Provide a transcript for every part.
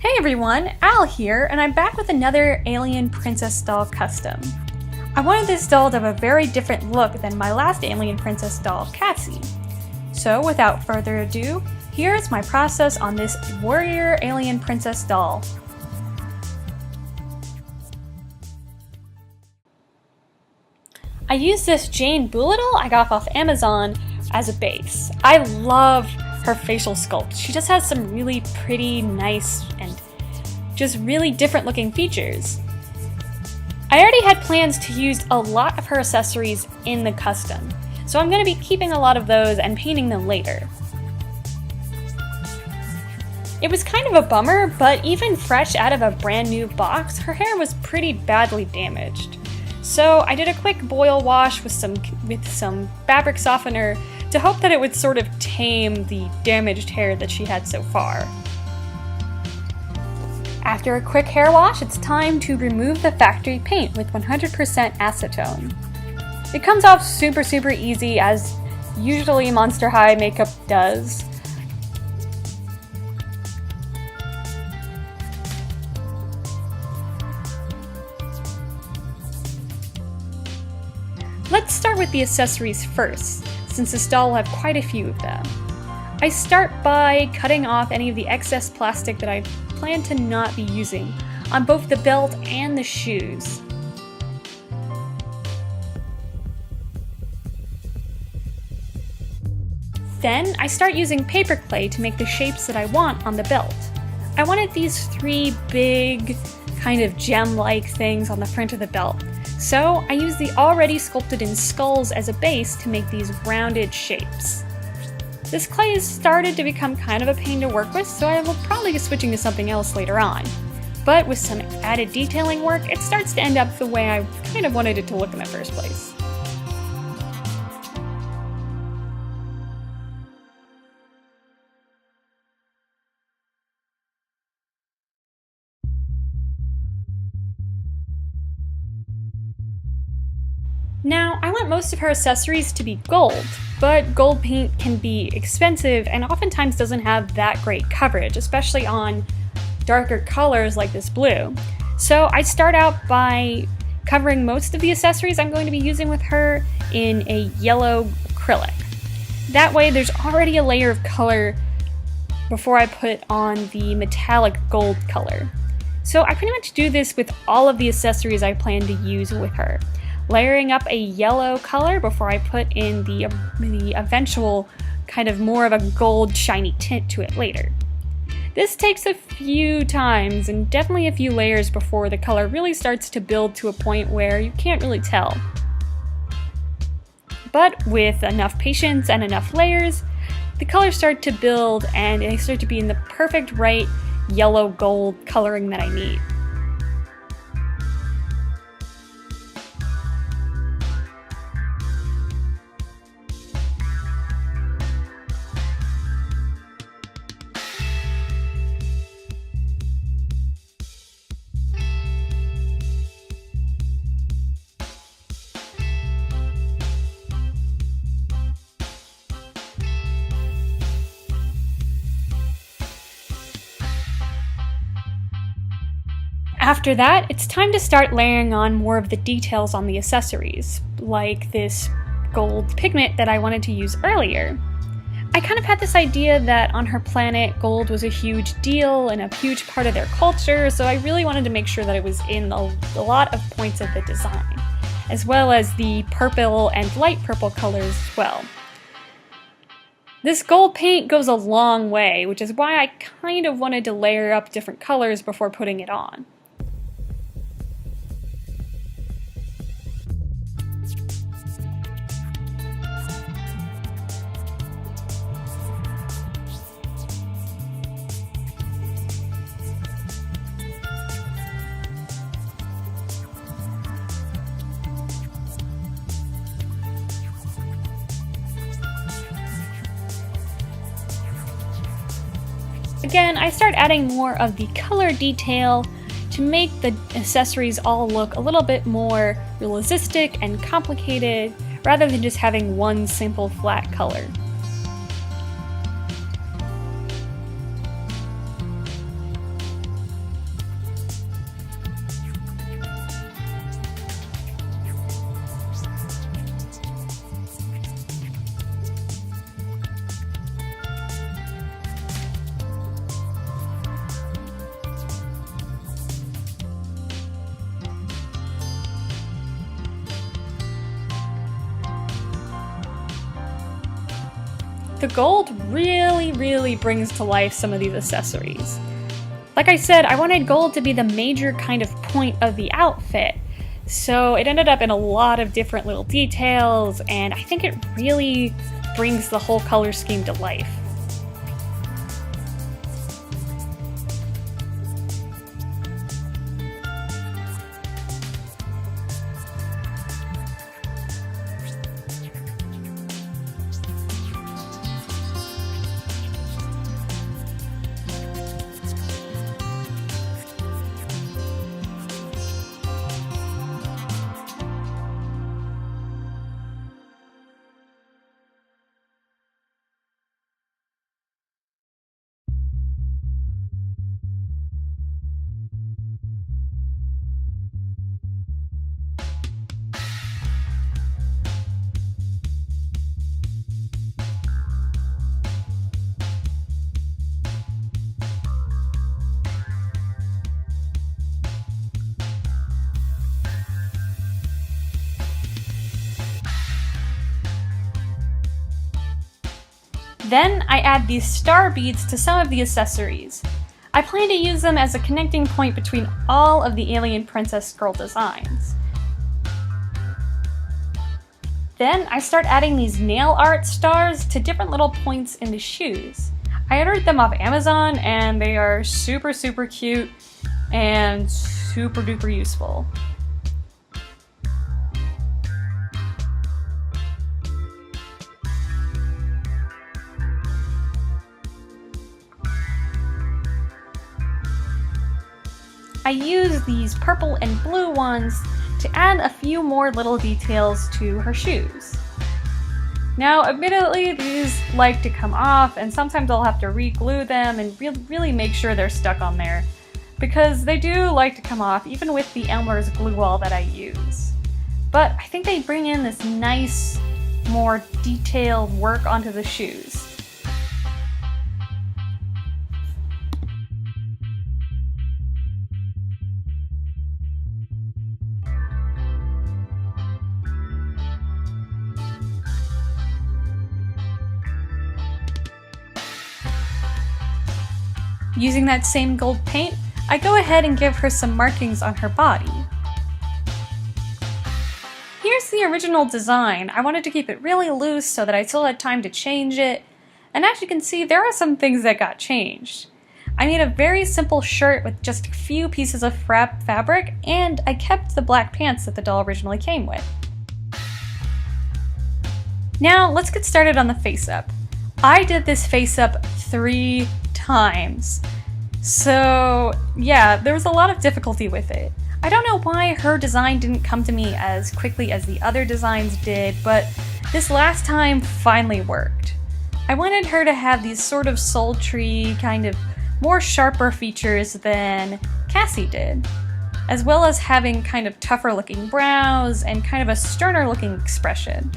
Hey everyone, Al here, and I'm back with another Alien Princess doll custom. I wanted this doll to have a very different look than my last Alien Princess doll, Cassie. So without further ado, here's my process on this warrior Alien Princess doll. I used this Jane Doolittle I got off Amazon as a base. I love her facial sculpt. She just has some really pretty, nice, and just really different looking features. I already had plans to use a lot of her accessories in the custom, so I'm going to be keeping a lot of those and painting them later. It was kind of a bummer, but even fresh out of a brand new box, her hair was pretty badly damaged. So I did a quick boil wash with some fabric softener to hope that it would sort of tame the damaged hair that she had so far. After a quick hair wash, it's time to remove the factory paint with 100% acetone. It comes off super easy, as usually Monster High makeup does. Let's start with the accessories first, since this doll will have quite a few of them. I start by cutting off any of the excess plastic that I plan to not be using on both the belt and the shoes. Then I start using paper clay to make the shapes that I want on the belt. I wanted these three big, kind of gem-like things on the front of the belt. So I used the already sculpted in skulls as a base to make these rounded shapes. This clay has started to become kind of a pain to work with, so I will probably be switching to something else later on. But with some added detailing work, it starts to end up the way I kind of wanted it to look in the first place. Now, I want most of her accessories to be gold, but gold paint can be expensive and oftentimes doesn't have that great coverage, especially on darker colors like this blue. So I start out by covering most of the accessories I'm going to be using with her in a yellow acrylic. That way there's already a layer of color before I put on the metallic gold color. So I pretty much do this with all of the accessories I plan to use with her, layering up a yellow color before I put in the eventual kind of more of a gold shiny tint to it later. This takes a few times and definitely a few layers before the color really starts to build to a point where you can't really tell. But with enough patience and enough layers, the colors start to build and they start to be in the perfect right yellow gold coloring that I need. After that, it's time to start layering on more of the details on the accessories, like this gold pigment that I wanted to use earlier. I kind of had this idea that on her planet, gold was a huge deal and a huge part of their culture, so I really wanted to make sure that it was in a lot of points of the design, as well as the purple and light purple colors as well. This gold paint goes a long way, which is why I kind of wanted to layer up different colors before putting it on. Again, I start adding more of the color detail to make the accessories all look a little bit more realistic and complicated, rather than just having one simple flat color. The gold really brings to life some of these accessories. Like I said, I wanted gold to be the major kind of point of the outfit, so it ended up in a lot of different little details, and I think it really brings the whole color scheme to life. Then I add these star beads to some of the accessories. I plan to use them as a connecting point between all of the alien princess girl designs. Then I start adding these nail art stars to different little points in the shoes. I ordered them off Amazon and they are super cute and super duper useful. I use these purple and blue ones to add a few more little details to her shoes. Now, admittedly, these like to come off, and sometimes I'll have to re-glue them and really make sure they're stuck on there, because they do like to come off, even with the Elmer's glue wall that I use. But I think they bring in this nice, more detailed work onto the shoes. Using that same gold paint, I go ahead and give her some markings on her body. Here's the original design. I wanted to keep it really loose so that I still had time to change it. And as you can see, there are some things that got changed. I made a very simple shirt with just a few pieces of fabric, and I kept the black pants that the doll originally came with. Now let's get started on the face-up. I did this face-up 3 times. So yeah, there was a lot of difficulty with it. I don't know why her design didn't come to me as quickly as the other designs did, but this last time finally worked. I wanted her to have these sort of sultry, kind of more sharper features than Cassie did, as well as having kind of tougher looking brows and kind of a sterner looking expression.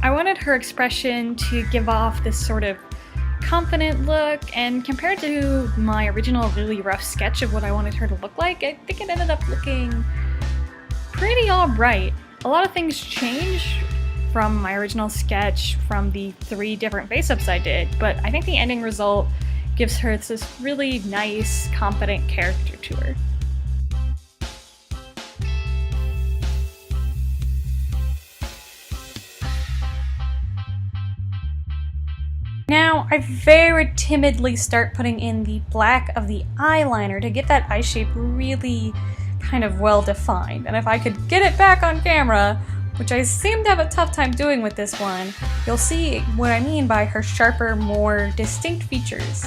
I wanted her expression to give off this sort of confident look, and compared to my original really rough sketch of what I wanted her to look like, I think it ended up looking pretty alright. A lot of things changed from my original sketch from the 3 different face-ups I did, but I think the ending result gives her this really nice, confident character to her. Now, I very timidly start putting in the black of the eyeliner to get that eye shape really kind of well defined. And if I could get it back on camera, which I seem to have a tough time doing with this one, you'll see what I mean by her sharper, more distinct features.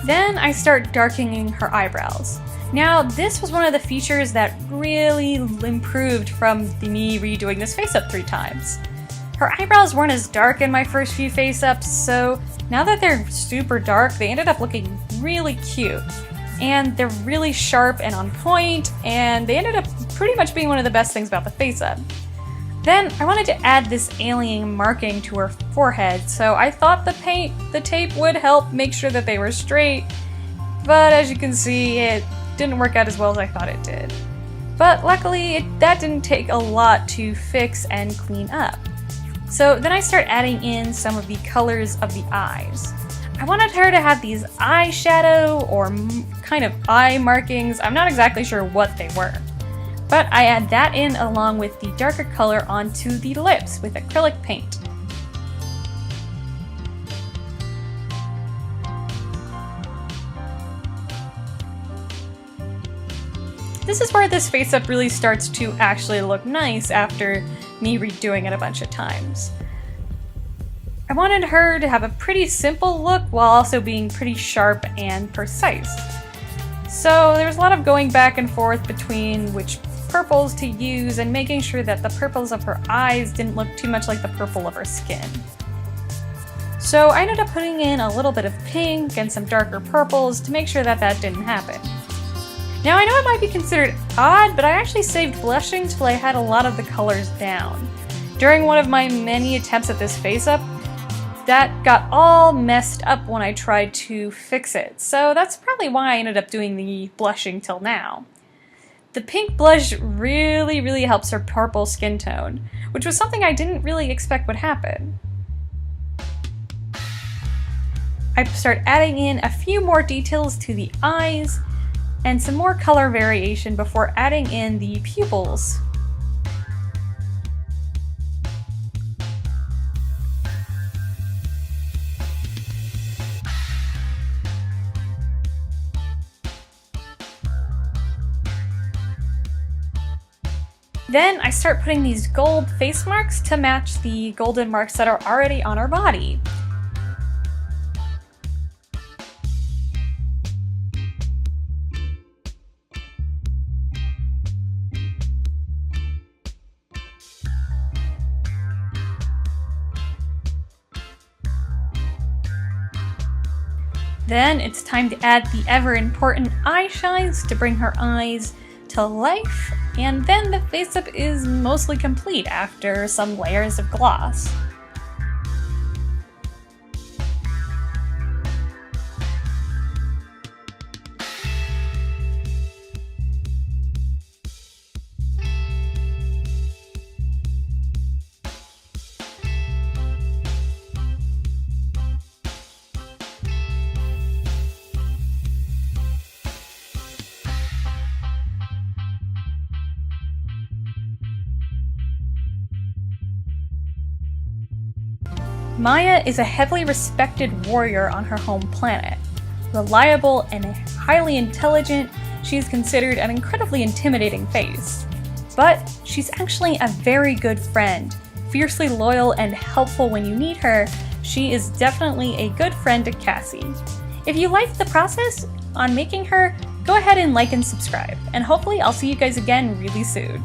Then I start darkening her eyebrows. Now, this was one of the features that really improved from me redoing this face-up 3 times. Her eyebrows weren't as dark in my first few face-ups, so now that they're super dark, they ended up looking really cute. And they're really sharp and on point, and they ended up pretty much being one of the best things about the face-up. Then I wanted to add this alien marking to her forehead, so I thought the tape would help make sure that they were straight, but as you can see, it didn't work out as well as I thought it did. But luckily, that didn't take a lot to fix and clean up. So then I start adding in some of the colors of the eyes. I wanted her to have these eyeshadow or kind of eye markings. I'm not exactly sure what they were. But I add that in along with the darker color onto the lips with acrylic paint. This is where this face-up really starts to actually look nice after me redoing it a bunch of times. I wanted her to have a pretty simple look while also being pretty sharp and precise. So there was a lot of going back and forth between which purples to use and making sure that the purples of her eyes didn't look too much like the purple of her skin. So I ended up putting in a little bit of pink and some darker purples to make sure that that didn't happen. Now I know it might be considered odd, but I actually saved blushing till I had a lot of the colors down. During one of my many attempts at this face-up, that got all messed up when I tried to fix it, so that's probably why I ended up doing the blushing till now. The pink blush really helps her purple skin tone, which was something I didn't really expect would happen. I start adding in a few more details to the eyes, and some more color variation before adding in the pupils. Then I start putting these gold face marks to match the golden marks that are already on her body. Then it's time to add the ever-important eye shines to bring her eyes to life, and then the face-up is mostly complete after some layers of gloss. Maia is a heavily respected warrior on her home planet. Reliable and highly intelligent, she is considered an incredibly intimidating face. But she's actually a very good friend. Fiercely loyal and helpful when you need her, she is definitely a good friend to Cassie. If you liked the process on making her, go ahead and like and subscribe, and hopefully I'll see you guys again really soon.